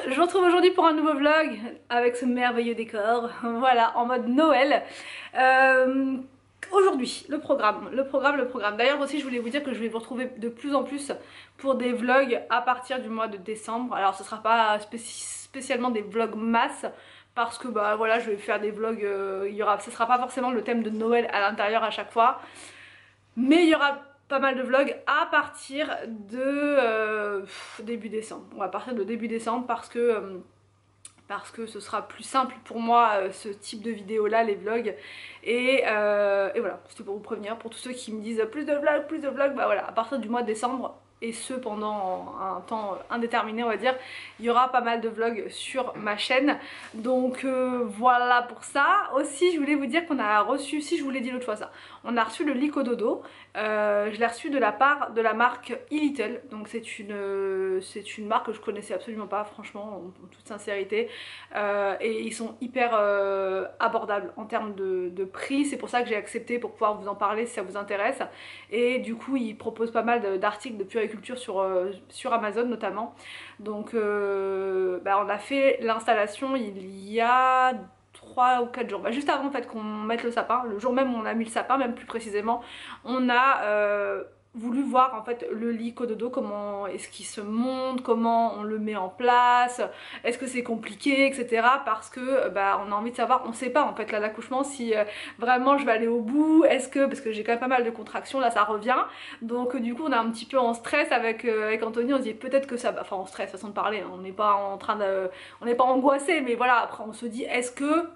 je vous retrouve aujourd'hui pour un nouveau vlog avec ce merveilleux décor, voilà, en mode Noël. Aujourd'hui, le programme. D'ailleurs aussi je voulais vous dire que je vais vous retrouver de plus en plus pour des vlogs à partir du mois de décembre. Alors ce sera pas spécialement des vlogs masse, parce que bah voilà, je vais faire des vlogs, ce sera pas forcément le thème de Noël à l'intérieur à chaque fois, mais il y aura pas mal de vlogs à partir de début décembre. On va partir de début décembre parce que ce sera plus simple pour moi ce type de vidéo là, les vlogs. Et voilà, c'était pour vous prévenir, pour tous ceux qui me disent plus de vlogs, bah voilà, à partir du mois de décembre, et ce pendant un temps indéterminé on va dire, il y aura pas mal de vlogs sur ma chaîne. Donc voilà pour ça. Aussi je voulais vous dire qu'on a reçu, si je vous l'ai dit l'autre fois ça, on a reçu le lit Cododo. Je l'ai reçu de la part de la marque eLittle. Donc c'est une marque que je connaissais absolument pas, franchement, en toute sincérité. Et ils sont hyper abordables en termes de prix. C'est pour ça que j'ai accepté, pour pouvoir vous en parler si ça vous intéresse. Et du coup ils proposent pas mal d'articles de puriculture sur Amazon notamment. Donc bah, on a fait l'installation il y a 3 ou 4 jours, bah, juste avant en fait qu'on mette le sapin, le jour même où on a mis le sapin, même plus précisément, on a voulu voir en fait le lit Cododo, comment est-ce qu'il se monte, comment on le met en place, est-ce que c'est compliqué, etc. Parce que bah, on a envie de savoir, on sait pas en fait là l'accouchement si vraiment je vais aller au bout, parce que j'ai quand même pas mal de contractions, là ça revient, donc du coup on est un petit peu en stress avec Anthony, on se dit peut-être que ça va, enfin en stress façon de parler, hein, on n'est pas en train de, on n'est pas angoissé, mais voilà, après on se dit est-ce que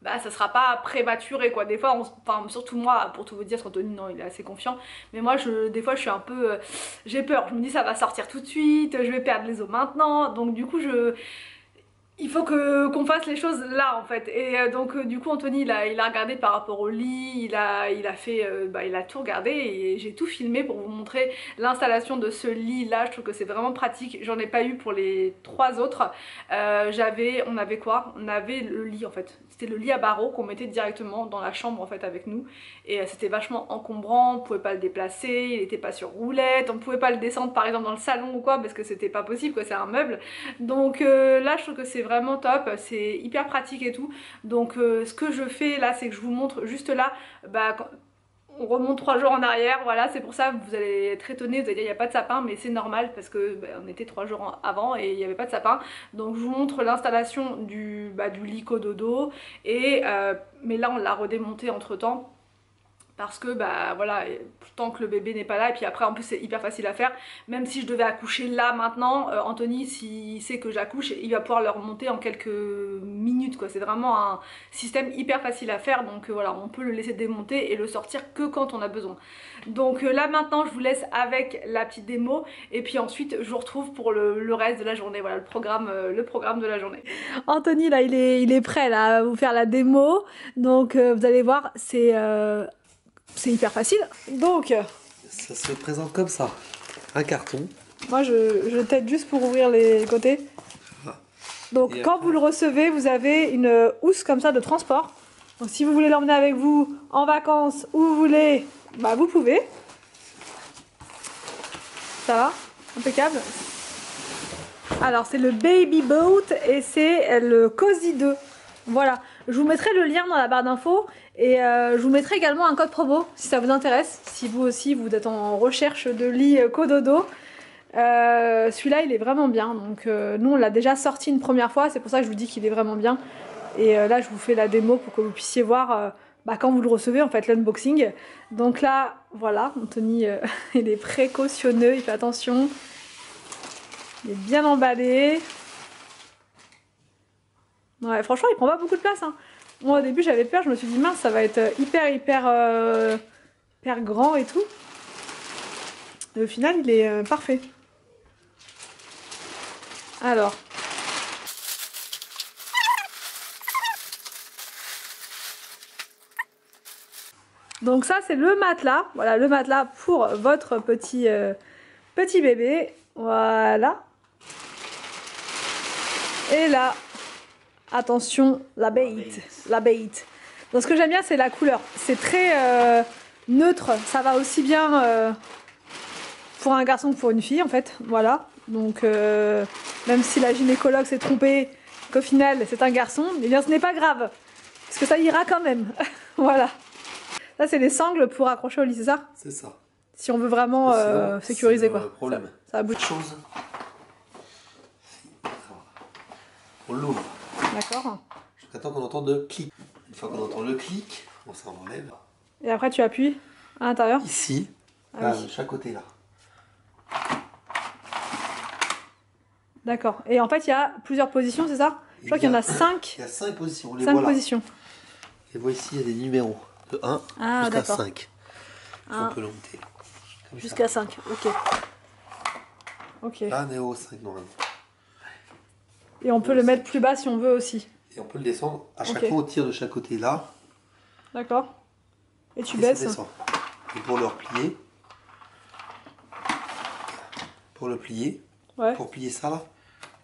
bah ça sera pas prématuré quoi. Des fois enfin surtout moi, pour tout vous dire, parce qu'Anthony non il est assez confiant, mais moi des fois je suis un peu j'ai peur, je me dis ça va sortir tout de suite, je vais perdre les os maintenant, donc du coup il faut qu'on fasse les choses là en fait. Et donc du coup Anthony il a regardé par rapport au lit, il a fait il a tout regardé et j'ai tout filmé pour vous montrer l'installation de ce lit là. Je trouve que c'est vraiment pratique, j'en ai pas eu pour les 3 autres. On avait quoi? On avait le lit en fait, c'était le lit à barreaux qu'on mettait directement dans la chambre en fait avec nous, et c'était vachement encombrant, on pouvait pas le déplacer, il était pas sur roulette, on pouvait pas le descendre par exemple dans le salon ou quoi parce que c'était pas possible quoi, c'est un meuble. Donc là je trouve que c'est vraiment top, c'est hyper pratique et tout. Donc ce que je fais là, c'est que je vous montre juste là, bah, on remonte 3 jours en arrière, voilà, c'est pour ça que vous allez être étonnés, vous allez dire il n'y a pas de sapin, mais c'est normal parce que bah, on était 3 jours avant et il n'y avait pas de sapin. Donc je vous montre l'installation du lit Cododo, et mais là on l'a redémonté entre temps, parce que bah voilà, tant que le bébé n'est pas là, et puis après en plus c'est hyper facile à faire, même si je devais accoucher là maintenant, Anthony s'il sait que j'accouche, il va pouvoir le remonter en quelques minutes quoi, c'est vraiment un système hyper facile à faire. Donc voilà, on peut le laisser démonter et le sortir que quand on a besoin. Donc là maintenant je vous laisse avec la petite démo, et puis ensuite je vous retrouve pour le reste de la journée, voilà le programme de la journée. Anthony là il est prêt là à vous faire la démo, donc vous allez voir, c'est hyper facile. Donc ça se présente comme ça, un carton. Moi je t'aide juste pour ouvrir les côtés. Donc quand vous le recevez, vous avez une housse comme ça de transport. Donc si vous voulez l'emmener avec vous en vacances, où vous voulez, bah vous pouvez. Ça va, impeccable. Alors c'est le Baby Boat et c'est le Cozy 2. Voilà, je vous mettrai le lien dans la barre d'infos, et je vous mettrai également un code promo si ça vous intéresse, si vous aussi vous êtes en recherche de lit Cododo. Celui-là il est vraiment bien, donc nous on l'a déjà sorti une première fois, c'est pour ça que je vous dis qu'il est vraiment bien. Et là je vous fais la démo pour que vous puissiez voir quand vous le recevez en fait, l'unboxing. Donc là voilà, Anthony il est précautionneux, il fait attention, il est bien emballé. Ouais, franchement il prend pas beaucoup de place hein. Moi au début j'avais peur, je me suis dit mince ça va être hyper grand et tout. Et au final il est parfait. Alors. Donc ça c'est le matelas, voilà le matelas pour votre petit bébé, voilà. Et là, attention, la bait. Donc ce que j'aime bien c'est la couleur, c'est très neutre, ça va aussi bien pour un garçon que pour une fille en fait, voilà. Donc même si la gynécologue s'est trompée, qu'au final c'est un garçon, eh bien ce n'est pas grave, parce que ça ira quand même. Voilà. Ça c'est les sangles pour accrocher au lit, c'est ça? C'est ça. Si on veut vraiment sécuriser quoi. Problème. Ça aboutit. Chose. On l'ouvre. D'accord. Jusqu'à temps qu'on entende le clic. Une fois qu'on entend le clic, on s'en enlève. Et après tu appuies à l'intérieur? Ici, Ah de oui. chaque côté là. D'accord. Et en fait il y a plusieurs positions, c'est ça? Je crois qu'il y en a 5. Il y a 5 positions, on les 5 voit là. positions. Et voici, il y a des numéros. De 1 jusqu'à 5. On peut le monter. Jusqu'à 5, ok. Ok. Là, on est au 5 normalement. Et on peut le mettre plus bas si on veut aussi. Et on peut le descendre. À chaque fois, on tire de chaque côté là. D'accord. Et tu et baisses. Ça descend. Et pour le replier, Ouais. pour plier ça là,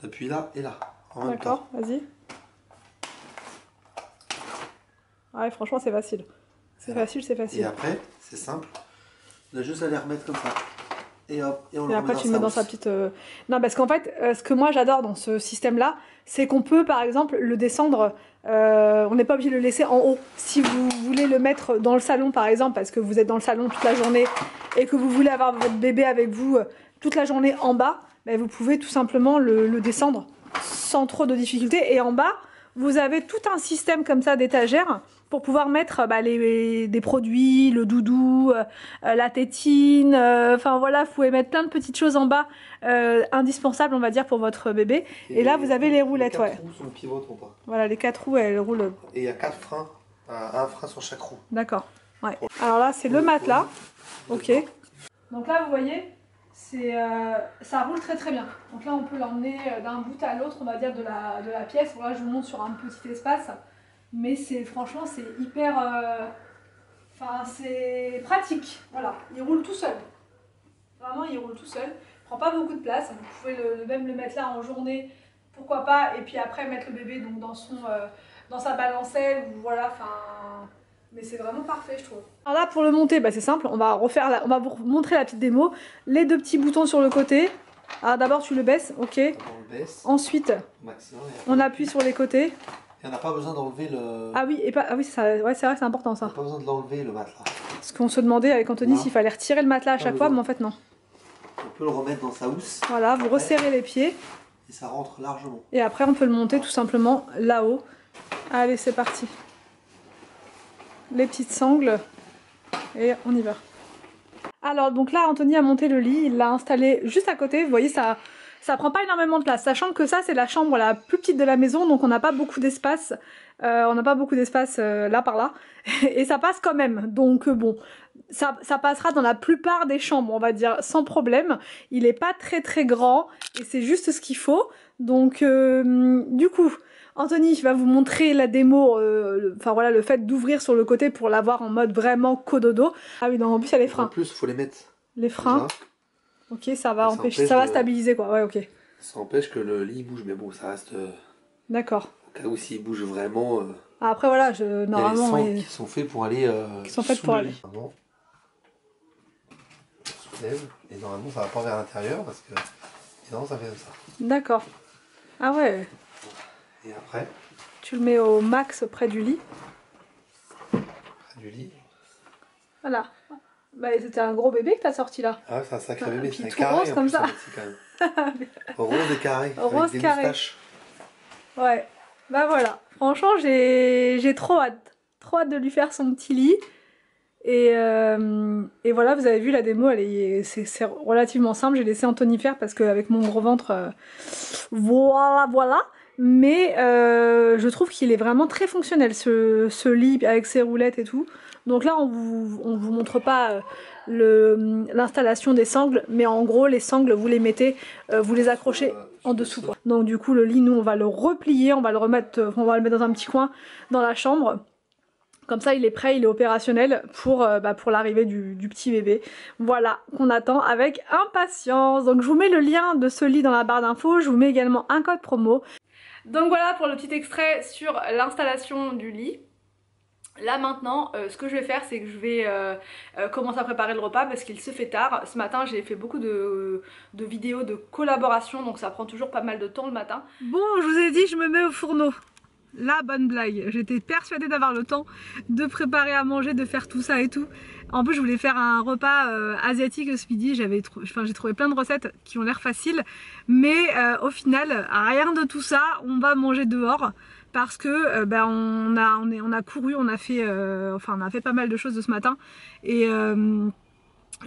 depuis là et là. En même temps. D'accord, vas-y. Ouais, franchement, c'est facile. C'est facile, c'est facile. Et après, c'est simple. On a juste à les remettre comme ça. Et hop, et on le Et remet après, tu le mets dans housse. sa petite. Non, parce qu'en fait, ce que moi j'adore dans ce système-là, c'est qu'on peut, par exemple, le descendre. On n'est pas obligé de le laisser en haut. Si vous voulez le mettre dans le salon, par exemple, parce que vous êtes dans le salon toute la journée et que vous voulez avoir votre bébé avec vous toute la journée en bas, ben, vous pouvez tout simplement le descendre sans trop de difficultés. Et en bas, vous avez tout un système comme ça d'étagères pour pouvoir mettre des produits, le doudou, la tétine, enfin voilà, vous pouvez mettre plein de petites choses en bas indispensables, on va dire, pour votre bébé. Et là, vous avez les roulettes, les 4 roues sont pivotent en bas. Voilà, les 4 roues, elles roulent. Et il y a 4 freins, un frein sur chaque roue. D'accord. Ouais. Alors là, c'est le matelas. Ok. Donc là, vous voyez, ça roule très très bien. Donc là, on peut l'emmener d'un bout à l'autre, on va dire, de la pièce. Bon, là, je vous montre sur un petit espace. Mais franchement, c'est hyper... Enfin, c'est pratique. Voilà, il roule tout seul. Vraiment, il roule tout seul. Il prend pas beaucoup de place. Vous pouvez même le mettre là en journée, pourquoi pas. Et puis après, mettre le bébé donc, dans sa balancelle. Voilà, enfin... Mais c'est vraiment parfait, je trouve. Alors là, pour le monter, bah, c'est simple. On va vous montrer la petite démo. Les 2 petits boutons sur le côté. Alors d'abord, tu le baisses, ok. On le baisse. Ensuite, on appuie sur les côtés. Et on n'a pas besoin d'enlever le... Ah oui, ouais, c'est vrai que c'est important ça. On n'a pas besoin de l'enlever le matelas. Parce qu'on se demandait avec Anthony s'il fallait retirer le matelas à chaque fois, mais en fait non. On peut le remettre dans sa housse. Voilà, vous resserrez les pieds. Et ça rentre largement. Et après on peut le monter tout simplement là-haut. Allez, c'est parti. Les petites sangles. Et on y va. Alors donc là, Anthony a monté le lit, il l'a installé juste à côté. Vous voyez, ça prend pas énormément de place, sachant que ça c'est la chambre la plus petite de la maison, donc on n'a pas beaucoup d'espace. Là par là, et ça passe quand même. Donc bon, ça passera dans la plupart des chambres, on va dire, sans problème. Il est pas très très grand et c'est juste ce qu'il faut. Donc du coup, Anthony va vous montrer la démo, enfin voilà, le fait d'ouvrir sur le côté pour l'avoir en mode vraiment cododo. Ah oui, non, en plus il y a les freins. En plus, il faut les mettre. Les freins. Déjà. Ok, ça va empêcher, ça va stabiliser quoi, ouais, ok. Ça empêche que le lit bouge, mais bon, ça reste... D'accord. Au cas où s'il bouge vraiment... Après voilà, normalement... Il y a des sangles qui sont faits pour aller qui sont faites pour aller. On soulève, et normalement ça va pas vers l'intérieur, parce que... Sinon ça fait comme ça. D'accord. Ah ouais. Et après... Tu le mets au max près du lit. Près du lit. Voilà. Bah, c'était un gros bébé que t'as sorti là. Ah ouais, c'est un sacré bébé, c'est un tout carré rose comme ça. Quand même. Rose et carré, Rose avec des carré. moustaches. Ouais, bah voilà. Franchement, j'ai trop hâte. Trop hâte de lui faire son petit lit. Et voilà, vous avez vu la démo, c'est relativement simple. J'ai laissé Anthony faire parce qu'avec mon gros ventre, voilà. Mais je trouve qu'il est vraiment très fonctionnel, ce lit avec ses roulettes et tout. Donc là, on vous montre pas l'installation des sangles, mais en gros, les sangles, vous les mettez, vous les accrochez en dessous, quoi. Donc du coup, le lit, nous, on va le replier, on va le mettre dans un petit coin dans la chambre. Comme ça, il est prêt, il est opérationnel pour l'arrivée du petit bébé. Voilà, qu'on attend avec impatience. Donc je vous mets le lien de ce lit dans la barre d'infos, je vous mets également un code promo. Donc voilà pour le petit extrait sur l'installation du lit. Là maintenant, ce que je vais faire, c'est que je vais commencer à préparer le repas parce qu'il se fait tard. Ce matin, j'ai fait beaucoup de vidéos de collaboration, donc ça prend toujours pas mal de temps le matin. Bon, je vous ai dit, je me mets au fourneau. La bonne blague, j'étais persuadée d'avoir le temps de préparer à manger, de faire tout ça et tout. En plus je voulais faire un repas asiatique ce midi, j'ai trouvé plein de recettes qui ont l'air faciles, mais au final rien de tout ça, on va manger dehors parce que on a couru, on a fait pas mal de choses de ce matin et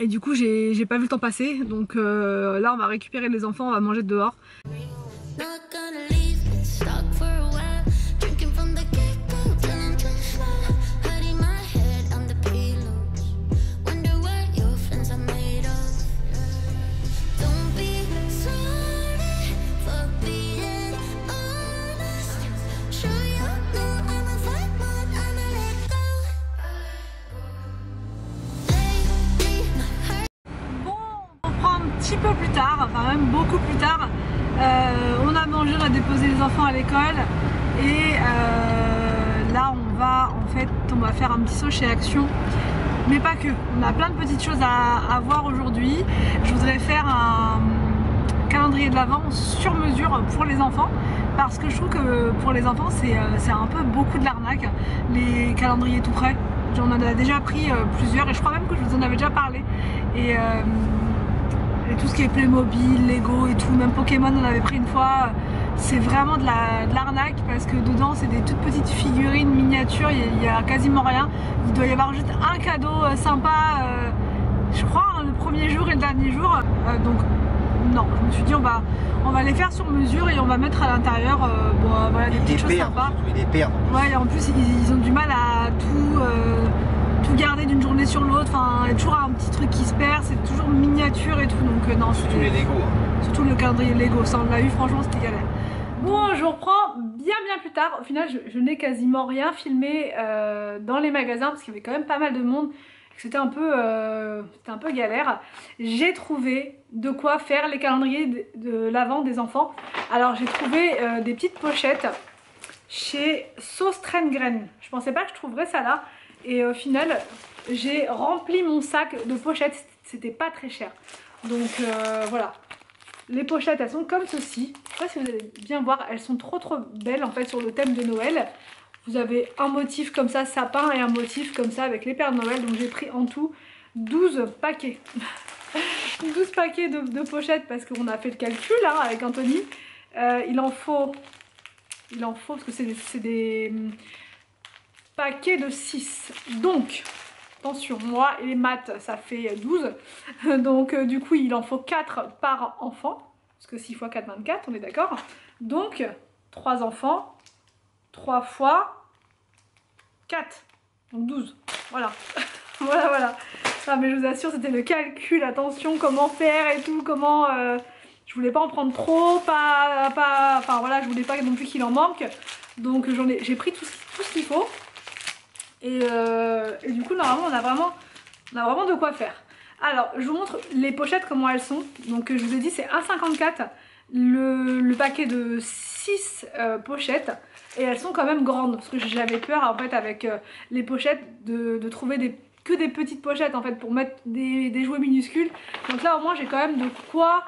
du coup j'ai pas vu le temps passer, donc là on va récupérer les enfants, on va manger dehors. Un petit peu plus tard, enfin même beaucoup plus tard, on a mangé, on a déposé les enfants à l'école et là on va faire un petit saut chez Action, mais pas que, on a plein de petites choses à voir aujourd'hui. Je voudrais faire un calendrier de l'Avent sur mesure pour les enfants parce que je trouve que pour les enfants c'est un peu beaucoup de l'arnaque, les calendriers tout prêts. J'en ai déjà pris plusieurs et je crois même que je vous en avais déjà parlé et tout ce qui est Playmobil, Lego et tout, même Pokémon on avait pris une fois, c'est vraiment de l'arnaque parce que dedans c'est des toutes petites figurines miniatures, il y a quasiment rien. Il doit y avoir juste un cadeau sympa, je crois, hein, le premier jour et le dernier jour, donc non, je me suis dit on va les faire sur mesure et on va mettre à l'intérieur voilà, des petites choses sympas. Ouais, et en plus ils ont du mal à tout garder d'une journée sur l'autre, enfin il y a toujours un petit truc qui se perd, c'est toujours miniature et tout, donc non, surtout les Lego, surtout le calendrier Lego, ça on l'a eu, franchement c'était galère. Bon, je reprends bien plus tard. Au final je n'ai quasiment rien filmé dans les magasins parce qu'il y avait quand même pas mal de monde, c'était un peu galère. J'ai trouvé de quoi faire les calendriers de l'Avent des enfants. Alors j'ai trouvé des petites pochettes chez Sauce Train-Graine. Je pensais pas que je trouverais ça là. Et au final, j'ai rempli mon sac de pochettes, c'était pas très cher. Donc voilà, les pochettes elles sont comme ceci. Je sais pas si vous allez bien voir, elles sont trop belles en fait sur le thème de Noël. Vous avez un motif comme ça, sapin, et un motif comme ça avec les Pères Noël. Donc j'ai pris en tout 12 paquets. 12 paquets de pochettes parce qu'on a fait le calcul hein, avec Anthony. Il en faut parce que c'est des paquet de 6, donc attention, moi et les maths ça fait 12, donc du coup il en faut 4 par enfant parce que 6 x 4 24, on est d'accord, donc 3 enfants 3 fois 4, donc 12, voilà. voilà. Non, mais je vous assure c'était le calcul, attention comment faire et tout, comment je voulais pas en prendre trop, enfin voilà, je voulais pas non plus qu'il en manque, donc j'ai pris tout ce qu'il faut. Et du coup normalement on a vraiment de quoi faire. Alors je vous montre les pochettes comment elles sont. Donc je vous ai dit c'est 1,54 le paquet de 6 pochettes. Et elles sont quand même grandes parce que j'avais peur en fait avec les pochettes de trouver que des petites pochettes en fait pour mettre des jouets minuscules. Donc là au moins j'ai quand même de quoi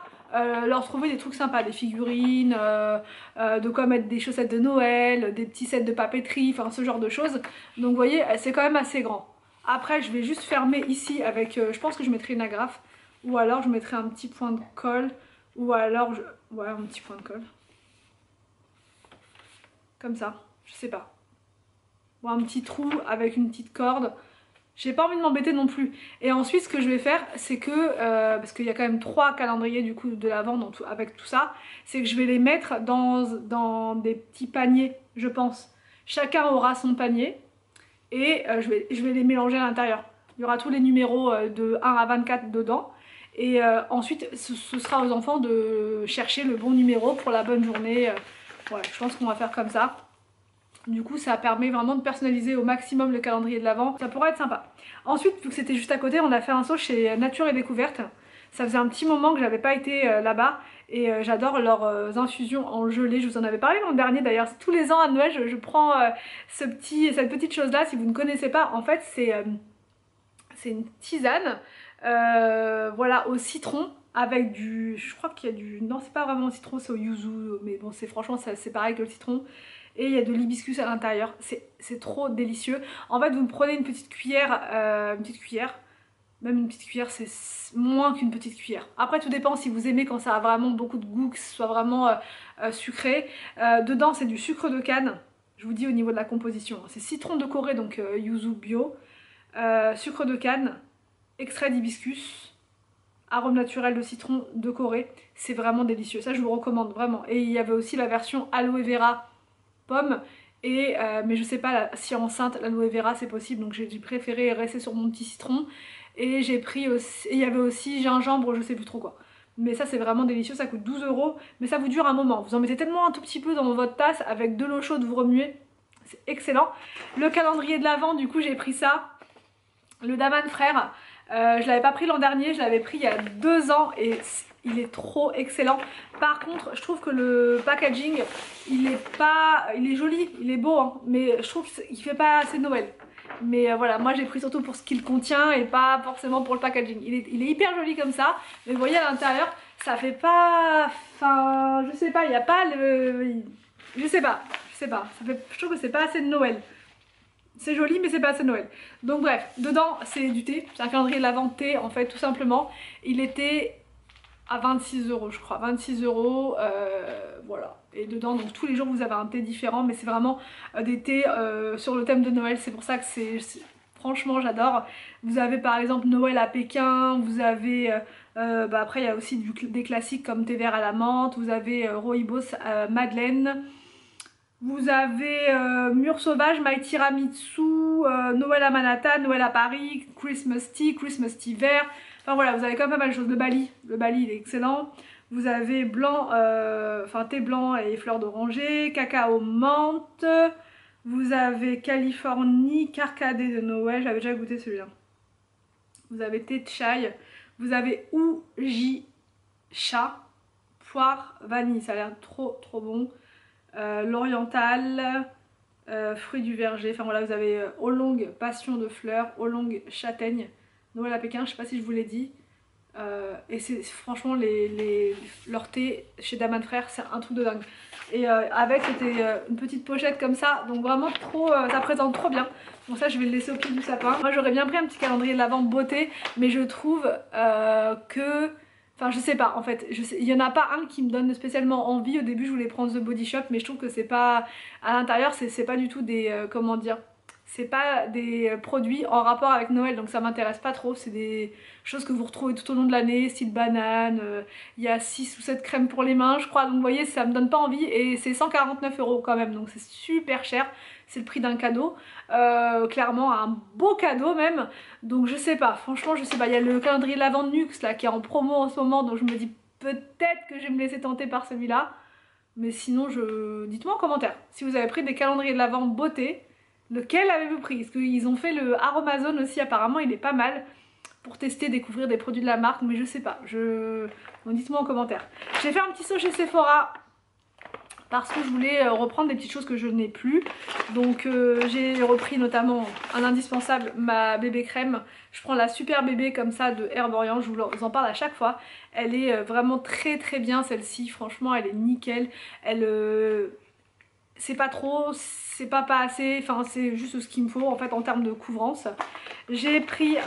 leur trouver des trucs sympas, des figurines, de quoi mettre des chaussettes de Noël, des petits sets de papeterie, enfin ce genre de choses. Donc vous voyez c'est quand même assez grand. Après je vais juste fermer ici avec, je pense que je mettrai une agrafe, ou alors je mettrai un petit point de colle, ou alors ouais, un petit point de colle comme ça, je sais pas, ou un petit trou avec une petite corde. J'ai pas envie de m'embêter non plus. Et ensuite ce que je vais faire c'est que, parce qu'il y a quand même 3 calendriers du coup de l'Avent avec tout ça, c'est que je vais les mettre dans des petits paniers je pense. Chacun aura son panier et je vais les mélanger à l'intérieur. Il y aura tous les numéros de 1 à 24 dedans. Et ensuite ce sera aux enfants de chercher le bon numéro pour la bonne journée. Ouais, je pense qu'on va faire comme ça. Du coup ça permet vraiment de personnaliser au maximum le calendrier de l'Avent, ça pourrait être sympa. Ensuite vu que c'était juste à côté, on a fait un saut chez Nature et Découverte. Ça faisait un petit moment que j'avais pas été là-bas et j'adore leurs infusions en gelée. Je vous en avais parlé l'an dernier d'ailleurs. Tous les ans à Noël je prends cette petite chose là. Si vous ne connaissez pas, en fait c'est une tisane voilà, au citron avec du... Je crois qu'il y a du... Non, c'est pas vraiment au citron, c'est au yuzu, mais bon, c'est franchement, c'est pareil que le citron. Et il y a de l'hibiscus à l'intérieur, c'est trop délicieux. En fait, vous prenez une petite cuillère, même une petite cuillère, c'est moins qu'une petite cuillère. Après, tout dépend si vous aimez quand ça a vraiment beaucoup de goût, que ce soit vraiment sucré. Dedans, c'est du sucre de canne, je vous dis au niveau de la composition. C'est citron de Corée, donc yuzu bio, sucre de canne, extrait d'hibiscus, arôme naturel de citron de Corée, c'est vraiment délicieux, ça je vous recommande vraiment. Et il y avait aussi la version aloe vera pomme, et mais je sais pas si enceinte l'aloe vera c'est possible, donc j'ai préféré rester sur mon petit citron. Et j'ai pris aussi, il y avait aussi gingembre, je sais plus trop quoi. Mais ça c'est vraiment délicieux, ça coûte 12 €, mais ça vous dure un moment. Vous en mettez tellement un tout petit peu dans votre tasse avec de l'eau chaude, vous remuez, c'est excellent. Le calendrier de l'Avent, du coup j'ai pris ça, le Daman Frère. Je l'avais pas pris l'an dernier, je l'avais pris il y a 2 ans et il est trop excellent. Par contre, je trouve que le packaging, il est joli, il est beau, hein, mais je trouve qu'il fait pas assez Noël. Mais voilà, moi j'ai pris surtout pour ce qu'il contient et pas forcément pour le packaging. Il est hyper joli comme ça, mais vous voyez à l'intérieur, ça fait pas... Enfin, je sais pas, il n'y a pas le... Je sais pas, je trouve que c'est pas assez de Noël. C'est joli mais c'est pas assez Noël. Donc bref, dedans c'est du thé, c'est un calendrier de l'Avent thé en fait tout simplement. Il était à 26 € je crois, 26 €, voilà. Et dedans donc tous les jours vous avez un thé différent, mais c'est vraiment des thés sur le thème de Noël, c'est pour ça que franchement j'adore. Vous avez par exemple Noël à Pékin, vous avez après il y a aussi des classiques comme thé vert à la menthe, vous avez Rooibos Madeleine. Vous avez Mûre Sauvage, My Tiramisu, Noël à Manhattan, Noël à Paris, Christmas Tea vert. Enfin voilà, vous avez quand même pas mal de choses. Le Bali il est excellent. Vous avez blanc, thé blanc et fleurs d'oranger, cacao menthe. Vous avez Californie, carcadé de Noël, j'avais déjà goûté celui-là. Vous avez thé de chai. Vous avez Uji Cha, poire, vanille, ça a l'air trop bon. L'oriental, fruits du verger, enfin voilà, vous avez Oolong passion de fleurs, Oolong châtaigne, Noël à Pékin, je sais pas si je vous l'ai dit. Et c'est franchement leur thé chez Daman Frère, c'est un truc de dingue. Et avec c'était une petite pochette comme ça, donc vraiment trop, ça présente trop bien. Bon ça je vais le laisser au pied du sapin. Moi j'aurais bien pris un petit calendrier de l'Avent beauté, mais je trouve que... Enfin je sais pas en fait, il y en a pas un qui me donne spécialement envie. Au début je voulais prendre The Body Shop, mais je trouve que c'est pas... À l'intérieur c'est pas du tout des... comment dire... C'est pas des produits en rapport avec Noël, donc ça m'intéresse pas trop. C'est des choses que vous retrouvez tout au long de l'année, style banane, il y a 6 ou 7 crèmes pour les mains je crois, donc vous voyez ça me donne pas envie. Et c'est 149 € quand même, donc c'est super cher, c'est le prix d'un cadeau, clairement un beau cadeau même. Donc je sais pas, franchement je sais pas, il y a le calendrier de l'Avent de Nuxe là qui est en promo en ce moment, donc je me dis peut-être que je vais me laisser tenter par celui-là. Mais sinon dites-moi en commentaire si vous avez pris des calendriers de l'Avent beauté. Lequel avez-vous pris? Parce qu'ils ont fait le Aromazone aussi, apparemment il est pas mal pour tester, découvrir des produits de la marque, mais je sais pas, donc dites-moi en commentaire. J'ai fait un petit saut chez Sephora parce que je voulais reprendre des petites choses que je n'ai plus. Donc j'ai repris notamment un indispensable, ma bébé crème. Je prends la Super Bébé comme ça de Herborian, je vous en parle à chaque fois. Elle est vraiment très bien celle-ci, franchement elle est nickel. C'est pas trop, c'est pas assez, enfin c'est juste ce qu'il me faut en fait en termes de couvrance. J'ai pris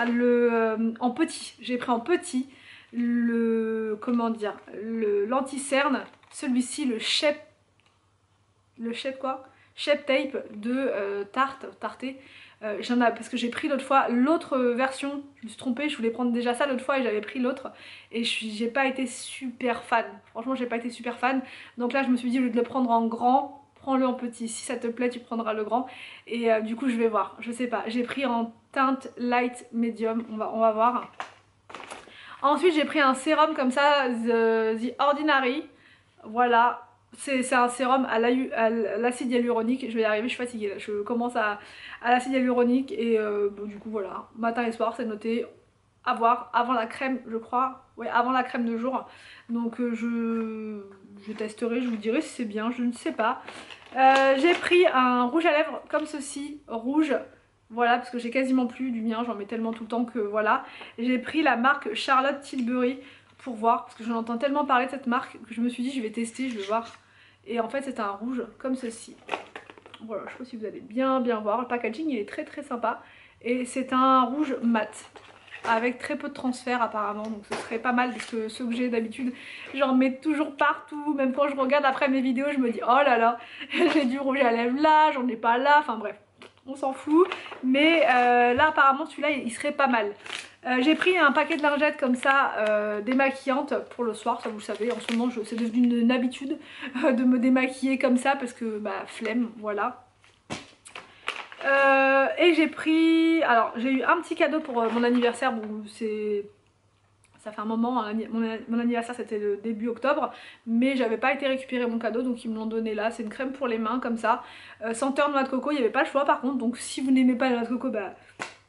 en petit comment dire, l'anti-cerne, celui-ci, le Shape Tape de Tarté. Parce que j'ai pris l'autre fois l'autre version, je me suis trompée, je voulais prendre déjà ça l'autre fois et j'avais pris l'autre et j'ai pas été super fan, franchement j'ai pas été super fan. Donc là je me suis dit au lieu de le prendre en grand, prends-le en petit, si ça te plaît tu prendras le grand. Et du coup je vais voir, je sais pas, j'ai pris en teinte light medium, on va voir. Ensuite j'ai pris un sérum comme ça, The Ordinary, voilà. C'est un sérum à l'acide hyaluronique, je vais y arriver, je suis fatiguée là, je commence à l'acide hyaluronique et bon, du coup voilà, matin et soir c'est noté, à voir avant la crème, je crois. Ouais, avant la crème de jour. Donc je testerai, je vous dirai si c'est bien, je ne sais pas. J'ai pris un rouge à lèvres comme ceci, rouge. Voilà, parce que j'ai quasiment plus du mien, j'en mets tellement tout le temps que voilà. J'ai pris la marque Charlotte Tilbury pour voir, parce que j'en entends tellement parler de cette marque que je me suis dit je vais tester, je vais voir. Et en fait c'est un rouge comme ceci. Voilà, je sais pas si vous allez bien voir. Le packaging il est très très sympa. Et c'est un rouge mat. Avec très peu de transfert apparemment. Donc ce serait pas mal parce que ceux que j'ai d'habitude j'en mets toujours partout. Même quand je regarde après mes vidéos je me dis oh là là, j'ai du rouge à lèvres là, j'en ai pas là. Enfin bref, on s'en fout. Mais là apparemment celui-là il serait pas mal. J'ai pris un paquet de lingettes comme ça, démaquillantes pour le soir, ça vous le savez, en ce moment c'est devenu une habitude de me démaquiller comme ça parce que bah flemme, voilà. Et j'ai pris, alors j'ai eu un petit cadeau pour mon anniversaire, bon ça fait un moment, mon anniversaire c'était le début octobre, mais j'avais pas été récupérer mon cadeau donc ils me l'ont donné là, c'est une crème pour les mains comme ça, senteur noix de coco, il n'y avait pas le choix par contre, donc si vous n'aimez pas la noix de coco, bah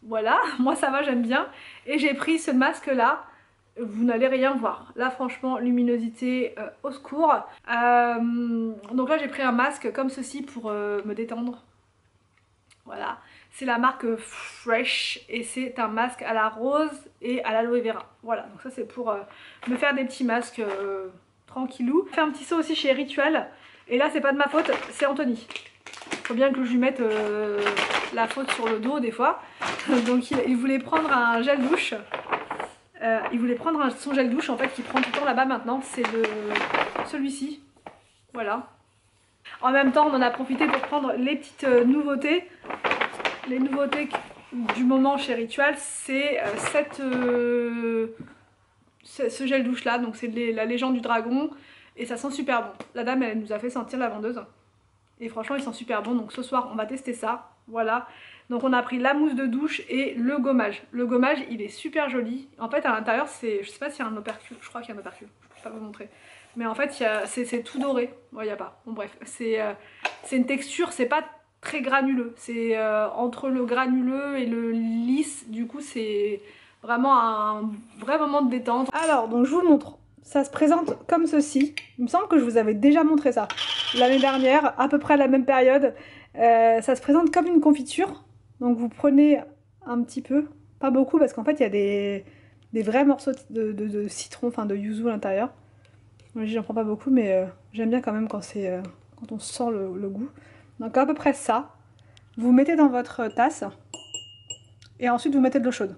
voilà, moi ça va, j'aime bien. Et j'ai pris ce masque là, vous n'allez rien voir, là franchement luminosité au secours. Donc là j'ai pris un masque comme ceci pour me détendre. Voilà, c'est la marque Fresh et c'est un masque à la rose et à l'aloe vera. Voilà, donc ça c'est pour me faire des petits masques tranquillou. J'ai fait un petit saut aussi chez Ritual et là c'est pas de ma faute, c'est Anthony. Faut bien que je lui mette la faute sur le dos des fois. Donc il voulait prendre un gel douche. Il voulait prendre son gel douche en fait qu'il prend tout le temps là-bas maintenant. C'est celui-ci. Voilà. En même temps on en a profité pour prendre les petites nouveautés. Les nouveautés du moment chez Ritual, c'est ce gel douche là. Donc c'est la légende du dragon. Et ça sent super bon. La dame elle nous a fait sentir, la vendeuse. Et franchement il sent super bon, donc ce soir on va tester ça, voilà. Donc on a pris la mousse de douche et le gommage. Le gommage il est super joli. En fait à l'intérieur c'est, je sais pas s'il y a un opercule, je crois qu'il y a un opercule, je peux pas vous montrer. Mais en fait c'est tout doré, ouais, il n'y a pas, bon bref. C'est une texture, c'est pas très granuleux, c'est entre le granuleux et le lisse, du coup c'est vraiment un vrai moment de détente. Alors donc je vous montre. Ça se présente comme ceci. Il me semble que je vous avais déjà montré ça l'année dernière, à peu près à la même période. Ça se présente comme une confiture. Donc vous prenez un petit peu, pas beaucoup parce qu'en fait il y a des vrais morceaux de citron, enfin de yuzu à l'intérieur. Moi j'en prends pas beaucoup mais j'aime bien quand même quand on sent le goût. Donc à peu près ça. Vous mettez dans votre tasse et ensuite vous mettez de l'eau chaude.